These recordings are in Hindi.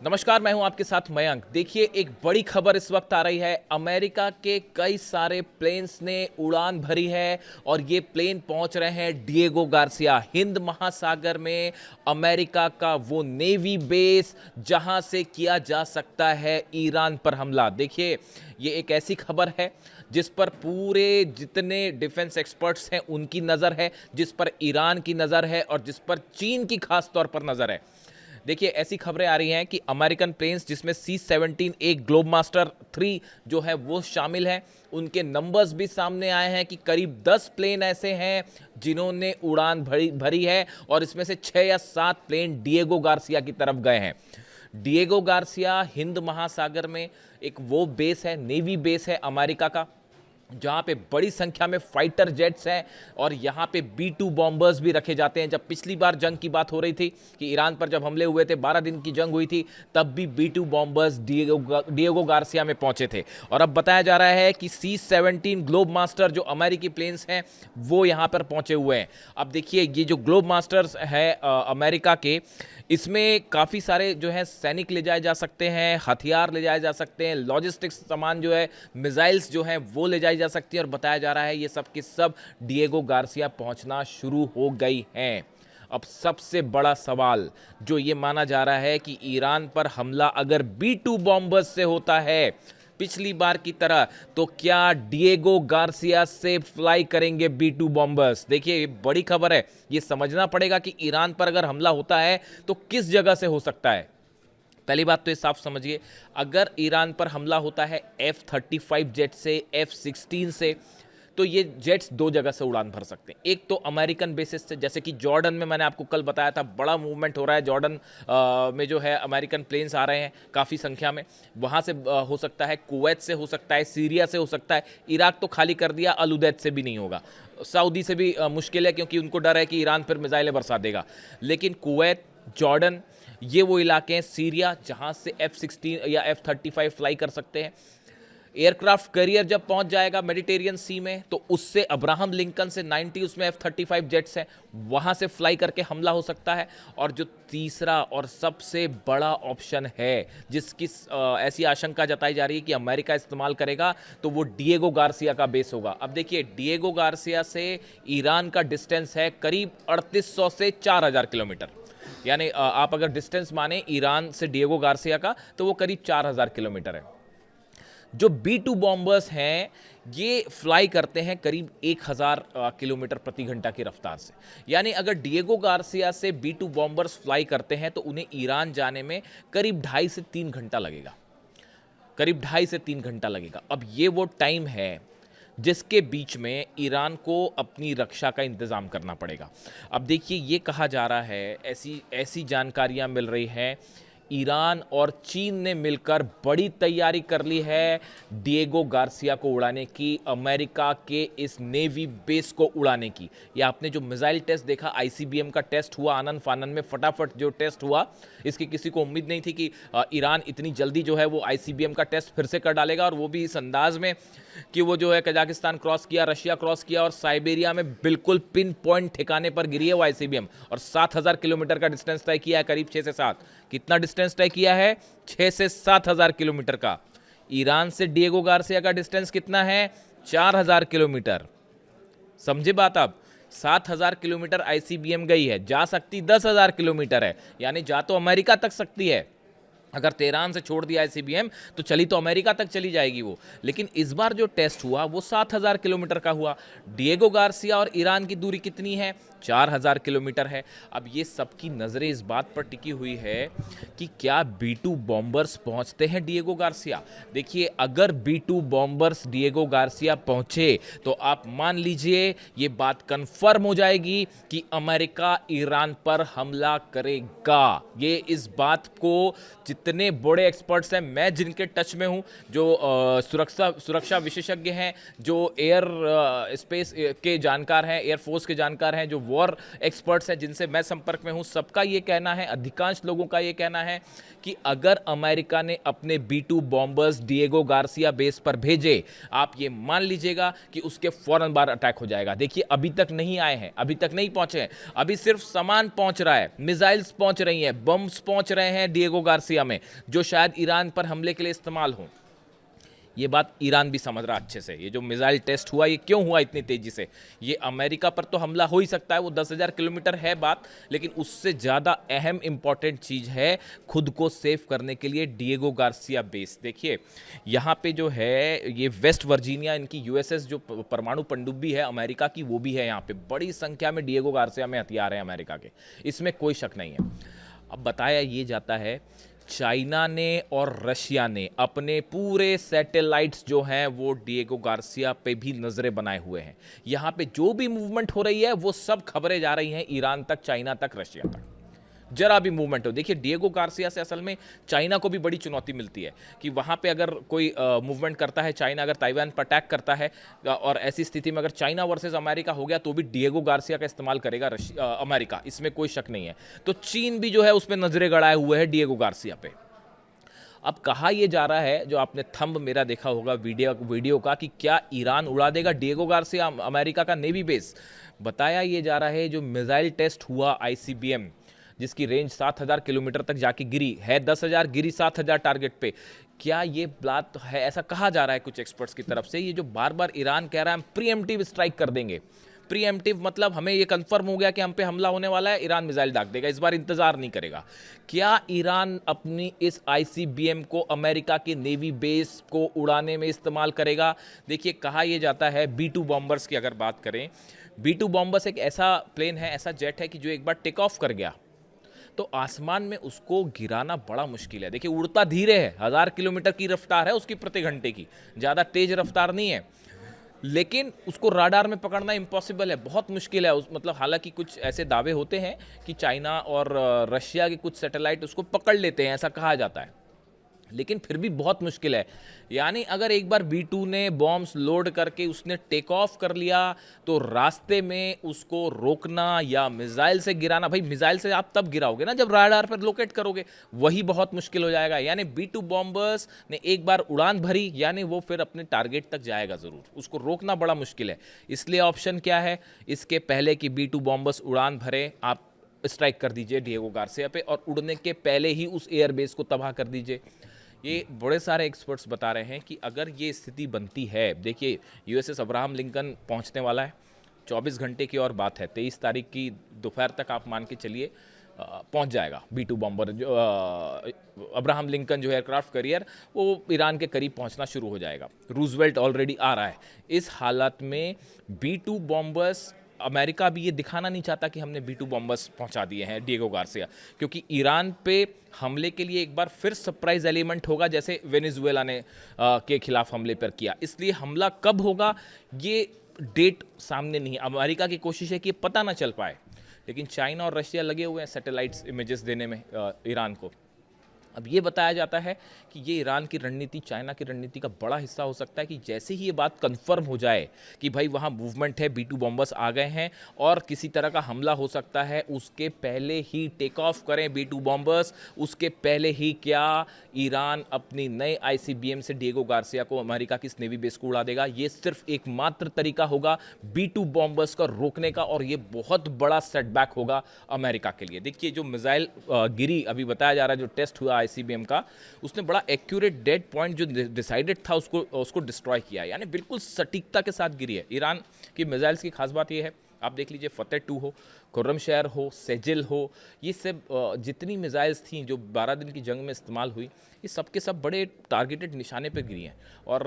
नमस्कार, मैं हूं आपके साथ मयंक। देखिए, एक बड़ी खबर इस वक्त आ रही है। अमेरिका के कई सारे प्लेन्स ने उड़ान भरी है और ये प्लेन पहुंच रहे हैं डिएगो गार्सिया, हिंद महासागर में अमेरिका का वो नेवी बेस जहां से किया जा सकता है ईरान पर हमला। देखिए, ये एक ऐसी खबर है जिस पर पूरे जितने डिफेंस एक्सपर्ट्स हैं उनकी नज़र है, जिस पर ईरान की नज़र है और जिस पर चीन की खास तौर पर नज़र है। देखिए, ऐसी खबरें आ रही हैं कि अमेरिकन प्लेन्स जिसमें C-17 एक ग्लोबमास्टर 3 जो है वो शामिल है, उनके नंबर्स भी सामने आए हैं कि करीब 10 प्लेन ऐसे हैं जिन्होंने उड़ान भरी है और इसमें से 6 या 7 प्लेन डिएगो गार्सिया की तरफ गए हैं। डिएगो गार्सिया हिंद महासागर में एक वो बेस है, नेवी बेस है अमेरिका का, जहां पे बड़ी संख्या में फाइटर जेट्स हैं और यहां पे B-2 बॉम्बर्स भी रखे जाते हैं। जब पिछली बार जंग की बात हो रही थी कि ईरान पर जब हमले हुए थे, 12 दिन की जंग हुई थी, तब भी B-2 बॉम्बर्स डिएगो गार्सिया में पहुंचे थे। और अब बताया जा रहा है कि C-17 ग्लोब मास्टर जो अमेरिकी प्लेन्स हैं वो यहां पर पहुंचे हुए हैं। अब देखिए, ये जो ग्लोब मास्टर्स है अमेरिका के, इसमें काफ़ी सारे जो है सैनिक ले जाए जा सकते हैं, हथियार ले जाए जा सकते हैं, लॉजिस्टिक्स सामान जो है, मिसाइल्स जो हैं वो ले जाई जा सकती है। और बताया जा रहा है ये सब के सब डिएगो गार्सिया पहुंचना शुरू हो गई हैं। अब सबसे बड़ा सवाल जो ये माना जा रहा है कि ईरान पर हमला अगर B-2 बॉम्बर्स से होता है पिछली बार की तरह, तो क्या डिएगो गार्सिया से फ्लाई करेंगे B-2 बॉम्बर्स? देखिए, ये बड़ी खबर है। ये समझना पड़ेगा कि ईरान पर अगर हमला होता है तो किस जगह से हो सकता है। पहली बात तो ये साफ समझिए, अगर ईरान पर हमला होता है F-35 जेट से, F-16 से, तो ये जेट्स दो जगह से उड़ान भर सकते हैं। एक तो अमेरिकन बेसिस से, जैसे कि जॉर्डन में मैंने आपको कल बताया था, बड़ा मूवमेंट हो रहा है जॉर्डन में जो है अमेरिकन प्लेन्स आ रहे हैं काफ़ी संख्या में। वहाँ से हो सकता है, कुवैत से हो सकता है, सीरिया से हो सकता है, इराक तो खाली कर दिया, अल उदैद से भी नहीं होगा, सऊदी से भी मुश्किल है क्योंकि उनको डर है कि ईरान फिर मिसाइलें बरसा देगा। लेकिन कुवैत, जॉर्डन, ये वो इलाके हैं, सीरिया, जहाँ से F-16 या F-35 फ्लाई कर सकते हैं। एयरक्राफ्ट कैरियर जब पहुंच जाएगा मेडिटेरियन सी में, तो उससे अब्राहम लिंकन से 90 उसमें F-35 जेट्स हैं, वहां से फ्लाई करके हमला हो सकता है। और जो तीसरा और सबसे बड़ा ऑप्शन है जिसकी ऐसी आशंका जताई जा रही है कि अमेरिका इस्तेमाल करेगा, तो वो डिएगो गार्सिया का बेस होगा। अब देखिए, डिएगो गार्सिया से ईरान का डिस्टेंस है करीब 3800 से 4000 किलोमीटर। यानी आप अगर डिस्टेंस माने ईरान से डिएगो गार्सिया का, तो वो करीब 4000 किलोमीटर है। जो B-2 बॉम्बर्स हैं ये फ्लाई करते हैं करीब 1000 किलोमीटर प्रति घंटा की रफ्तार से। यानी अगर डिएगो गार्सिया से B-2 बॉम्बर्स फ्लाई करते हैं तो उन्हें ईरान जाने में करीब 2.5 से 3 घंटा लगेगा, करीब 2.5 से 3 घंटा लगेगा। अब ये वो टाइम है जिसके बीच में ईरान को अपनी रक्षा का इंतज़ाम करना पड़ेगा। अब देखिए, ये कहा जा रहा है, ऐसी जानकारियां मिल रही हैं, ईरान और चीन ने मिलकर बड़ी तैयारी कर ली है डिएगो गार्सिया को उड़ाने की, अमेरिका के इस नेवी बेस को उड़ाने की। या आपने जो मिसाइल टेस्ट देखा, ICBM का टेस्ट हुआ आनन फानन में, फटाफट जो टेस्ट हुआ, इसकी किसी को उम्मीद नहीं थी कि ईरान इतनी जल्दी जो है वो ICBM का टेस्ट फिर से कर डालेगा, और वो भी इस अंदाज में कि वो जो है कजाकिस्तान क्रॉस किया, रशिया क्रॉस किया और साइबेरिया में बिल्कुल पिन पॉइंट ठिकाने पर गिरी है वो ICBM। और 7000 किलोमीटर का डिस्टेंस तय किया है, करीब 6 से 7। कितना डिस्टेंस तय किया है? 6 से 7000 किलोमीटर का। ईरान से डिएगो गार्सिया का डिस्टेंस कितना है? 4000 किलोमीटर। समझे बात आप? 7000 किलोमीटर ICBM गई है, जा सकती 10,000 किलोमीटर है, यानी जा तो अमेरिका तक सकती है। अगर तेहरान से छोड़ दिया ICBM तो चली तो अमेरिका तक चली जाएगी वो। लेकिन इस बार जो टेस्ट हुआ वो 7000 किलोमीटर का हुआ। डिएगो गार्सिया और ईरान की दूरी कितनी है? 4000 किलोमीटर है। अब ये सबकी नज़रें इस बात पर टिकी हुई है कि क्या B-2 बॉम्बर्स पहुंचते हैं डिएगो गार्सिया। देखिए, अगर B-2 बॉम्बर्स डिएगो गार्सिया पहुंचे तो आप मान लीजिए ये बात कंफर्म हो जाएगी कि अमेरिका ईरान पर हमला करेगा। ये इस बात को जितने बड़े एक्सपर्ट्स हैं, मैं जिनके टच में हूं, जो सुरक्षा विशेषज्ञ हैं, जो एयर स्पेस के जानकार हैं, एयरफोर्स के जानकार हैं, जो वॉर एक्सपर्ट्स हैं जिनसे मैं संपर्क में हूं, सबका ये कहना है, अधिकांश लोगों का ये कहना है कि अगर अमेरिका ने अपने B2 bombers Diego Garcia base पर भेजे, आप ये मान लीजिएगा कि उसके फौरन बाद अटैक हो जाएगा। देखिए अभी तक नहीं आए हैं, अभी तक नहीं पहुंचे हैं, अभी सिर्फ सामान पहुंच रहा है, मिसाइल्स पहुंच रही हैं, बम्स पहुंच रहे हैं डिएगो गार्सिया में, जो शायद ईरान पर हमले के लिए इस्तेमाल हों। ये बात ईरान भी समझ रहा अच्छे से। ये जो मिसाइल टेस्ट हुआ, ये क्यों हुआ इतनी तेजी से? ये अमेरिका पर तो हमला हो ही सकता है, वो 10,000 किलोमीटर है बात, लेकिन उससे ज़्यादा अहम इंपॉर्टेंट चीज़ है खुद को सेव करने के लिए डिएगो गार्सिया बेस। देखिए यहाँ पे जो है ये वेस्ट वर्जीनिया, इनकी यूएसएस जो परमाणु पनडुब्बी है अमेरिका की, वो भी है यहाँ पे। बड़ी संख्या में डिएगो गार्सिया में हथियार हैं अमेरिका के, इसमें कोई शक नहीं है। अब बताया ये जाता है चाइना ने और रशिया ने अपने पूरे सैटेलाइट्स जो हैं वो डिएगो गार्सिया पे भी नज़रें बनाए हुए हैं। यहाँ पे जो भी मूवमेंट हो रही है वो सब खबरें जा रही हैं ईरान तक, चाइना तक, रशिया तक। जरा भी मूवमेंट हो, देखिए डिएगो गार्सिया से असल में चाइना को भी बड़ी चुनौती मिलती है कि वहाँ पे अगर कोई मूवमेंट करता है चाइना, अगर ताइवान पर अटैक करता है, और ऐसी स्थिति में अगर चाइना वर्सेस अमेरिका हो गया तो भी डिएगो गार्सिया का इस्तेमाल करेगा अमेरिका, इसमें कोई शक नहीं है। तो चीन भी जो है उस पर नजरें गड़ाए हुए है डिएगो गार्सिया पे। अब कहा यह जा रहा है, जो आपने थंब मेरा देखा होगा वीडियो का, कि क्या ईरान उड़ा देगा डिएगो गार्सिया, अमेरिका का नेवी बेस। बताया यह जा रहा है जो मिसाइल टेस्ट हुआ ICBM, जिसकी रेंज 7,000 किलोमीटर तक जाके गिरी है, 10,000 गिरी 7,000 टारगेट पे, क्या ये बात है? ऐसा कहा जा रहा है कुछ एक्सपर्ट्स की तरफ से। ये जो बार बार ईरान कह रहा है हम प्रीएम्प्टिव स्ट्राइक कर देंगे, प्रीएम्प्टिव मतलब हमें ये कंफर्म हो गया कि हम पे हमला होने वाला है, ईरान मिसाइल दाग देगा, इस बार इंतजार नहीं करेगा। क्या ईरान अपनी इस ICBM को अमेरिका के नेवी बेस को उड़ाने में इस्तेमाल करेगा? देखिए कहा यह जाता है B2 बॉम्बर्स की अगर बात करें, B2 बॉम्बर्स एक ऐसा प्लेन है, ऐसा जेट है कि जो एक बार टेक ऑफ कर गया तो आसमान में उसको गिराना बड़ा मुश्किल है। देखिए उड़ता धीरे है, 1000 किलोमीटर की रफ्तार है उसकी प्रति घंटे की, ज़्यादा तेज रफ्तार नहीं है, लेकिन उसको राडार में पकड़ना इम्पॉसिबल है, बहुत मुश्किल है। मतलब हालांकि कुछ ऐसे दावे होते हैं कि चाइना और रशिया के कुछ सैटेलाइट उसको पकड़ लेते हैं, ऐसा कहा जाता है, लेकिन फिर भी बहुत मुश्किल है। यानी अगर एक बार B2 ने बॉम्ब्स लोड करके उसने टेक ऑफ कर लिया तो रास्ते में उसको रोकना या मिसाइल से गिराना, भाई मिसाइल से आप तब गिराओगे ना जब राडार पर लोकेट करोगे, वही बहुत मुश्किल हो जाएगा। यानी B2 बॉम्बर्स ने एक बार उड़ान भरी, यानी वो फिर अपने टारगेट तक जाएगा ज़रूर, उसको रोकना बड़ा मुश्किल है। इसलिए ऑप्शन क्या है, इसके पहले कि B2 बॉम्बर्स उड़ान भरे, आप स्ट्राइक कर दीजिए डिएगो गार्सिया पे, और उड़ने के पहले ही उस एयरबेस को तबाह कर दीजिए। ये बड़े सारे एक्सपर्ट्स बता रहे हैं कि अगर ये स्थिति बनती है, देखिए USS अब्राहम लिंकन पहुंचने वाला है, 24 घंटे की और बात है, 23 तारीख की दोपहर तक आप मान के चलिए पहुंच जाएगा B2 बॉम्बर। जो अब्राहम लिंकन जो एयरक्राफ्ट कैरियर, वो ईरान के करीब पहुंचना शुरू हो जाएगा। रूजवेल्ट ऑलरेडी आ रहा है। इस हालत में B2 बॉम्बर्स, अमेरिका भी ये दिखाना नहीं चाहता कि हमने B2 बॉम्बर्स पहुंचा दिए हैं डिएगो गार्सिया, क्योंकि ईरान पे हमले के लिए एक बार फिर सरप्राइज एलिमेंट होगा, जैसे वेनेजुएला ने के खिलाफ हमले पर किया। इसलिए हमला कब होगा ये डेट सामने नहीं। अमेरिका की कोशिश है कि ये पता ना चल पाए, लेकिन चाइना और रशिया लगे हुए हैं सैटेलाइट्स इमेजेस देने में ईरान को। अब ये बताया जाता है कि ये ईरान की रणनीति, चाइना की रणनीति का बड़ा हिस्सा हो सकता है कि जैसे ही ये बात कंफर्म हो जाए कि भाई वहाँ मूवमेंट है, B2 बॉम्बर्स आ गए हैं और किसी तरह का हमला हो सकता है, उसके पहले ही टेक ऑफ करें B2 बॉम्बर्स। उसके पहले ही क्या ईरान अपनी नए ICBM से डिएगो गार्सिया को, अमेरिका की इस नेवी बेस को उड़ा देगा। ये सिर्फ एकमात्र तरीका होगा B2 बॉम्बर्स का रोकने का, और ये बहुत बड़ा सेटबैक होगा अमेरिका के लिए। देखिए जो मिसाइल गिरी, अभी बताया जा रहा है जो टेस्ट हुआ ICBM का, उसने बड़ा एक्यूरेट डेड पॉइंट जो डिसाइडेड था उसको डिस्ट्रॉय किया, यानी बिल्कुल सटीकता के साथ गिरी है। ईरान की मिसाइल्स की खास बात यह है, आप देख लीजिए फतेह 2 हो, खुर्रमशहर हो, सेजिल हो, ये सब जितनी मिसाइल्स थी जो 12 दिन की जंग में इस्तेमाल हुई, ये सब के सब बड़े टारगेटेड निशाने पे गिरी हैं। और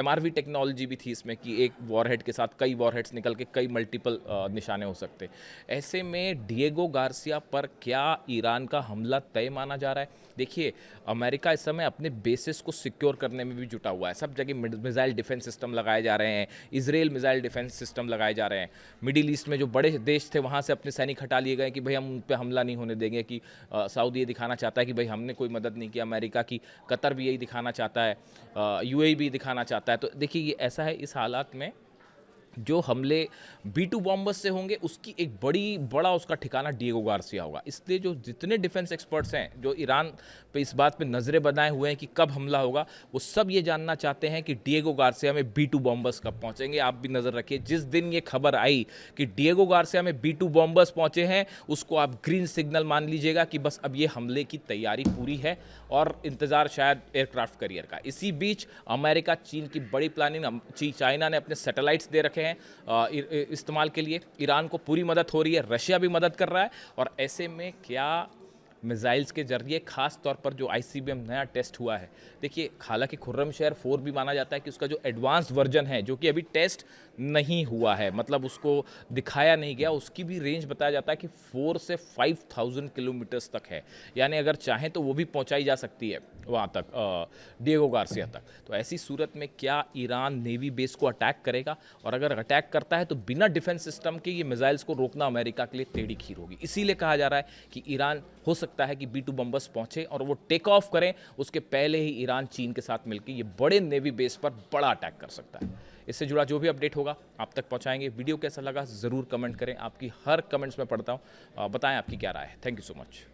MRV टेक्नोलॉजी भी थी इसमें कि एक वॉरहेड के साथ कई वॉरहेड्स निकल के कई मल्टीपल निशाने हो सकते। ऐसे में डिएगो गार्सिया पर क्या ईरान का हमला तय माना जा रहा है? देखिए अमेरिका इस समय अपने बेसिस को सिक्योर करने में भी जुटा हुआ है। सब जगह मिसाइल डिफेंस सिस्टम लगाए जा रहे हैं, इजराइल मिसाइल डिफेंस सिस्टम लगाए जा रहे हैं। मिडिल ईस्ट में जो बड़े देश थे वहाँ से अपने सैनिक हटा लिए गए कि भाई हम उन पर हमला नहीं होने देंगे, कि सऊदी ये दिखाना चाहता है कि भाई हमने कोई मदद नहीं की अमेरिका की, कतर भी यही दिखाना चाहता है, UAE भी दिखाना चाहता है। तो देखिए ये ऐसा है, इस हालात में जो हमले B2 बॉम्बर्स से होंगे उसकी एक बड़ा उसका ठिकाना डिएगो गार्सिया होगा। इसलिए जो जितने डिफेंस एक्सपर्ट्स हैं जो ईरान पे इस बात पे नज़रें बनाए हुए हैं कि कब हमला होगा, वो सब ये जानना चाहते हैं कि डिएगो गार्सिया में B2 बॉम्बर्स कब पहुंचेंगे। आप भी नज़र रखिए, जिस दिन ये खबर आई कि डिएगो गार्सिया में B2 बॉम्बर्स पहुंचे हैं, उसको आप ग्रीन सिग्नल मान लीजिएगा कि बस अब ये हमले की तैयारी पूरी है और इंतज़ार शायद एयरक्राफ्ट कैरियर का। इसी बीच अमेरिका चीन की बड़ी प्लानिंग, चाइना ने अपने सैटेलाइट्स दे रखे हैं इस्तेमाल के लिए। ईरान को पूरी मदद हो रही है, रशिया भी मदद कर रहा है। और ऐसे में क्या मिसाइल्स के जरिए खास तौर पर जो ICBM नया टेस्ट हुआ है, देखिए हालांकि खुर्रमशहर 4 भी माना जाता है कि उसका जो एडवांस वर्जन है जो कि अभी टेस्ट नहीं हुआ है, मतलब उसको दिखाया नहीं गया, उसकी भी रेंज बताया जाता है कि 4 से 5000 किलोमीटर्स तक है। यानी अगर चाहें तो वो भी पहुंचाई जा सकती है वहाँ तक, डिएगो गार्सिया तक। तो ऐसी सूरत में क्या ईरान नेवी बेस को अटैक करेगा? और अगर अटैक करता है तो बिना डिफेंस सिस्टम के ये मिसाइल्स को रोकना अमेरिका के लिए टेढ़ी खीर होगी। इसीलिए कहा जा रहा है कि ईरान हो सकता है कि B2 बम्बर्स पहुंचे और वो टेक ऑफ करें, उसके पहले ही ईरान चीन के साथ मिलकर ये बड़े नेवी बेस पर बड़ा अटैक कर सकता है। इससे जुड़ा जो भी अपडेट होगा आप तक पहुंचाएंगे। वीडियो कैसा लगा ज़रूर कमेंट करें, आपकी हर कमेंट्स में पढ़ता हूं। बताएं आपकी क्या राय है। Thank you so much.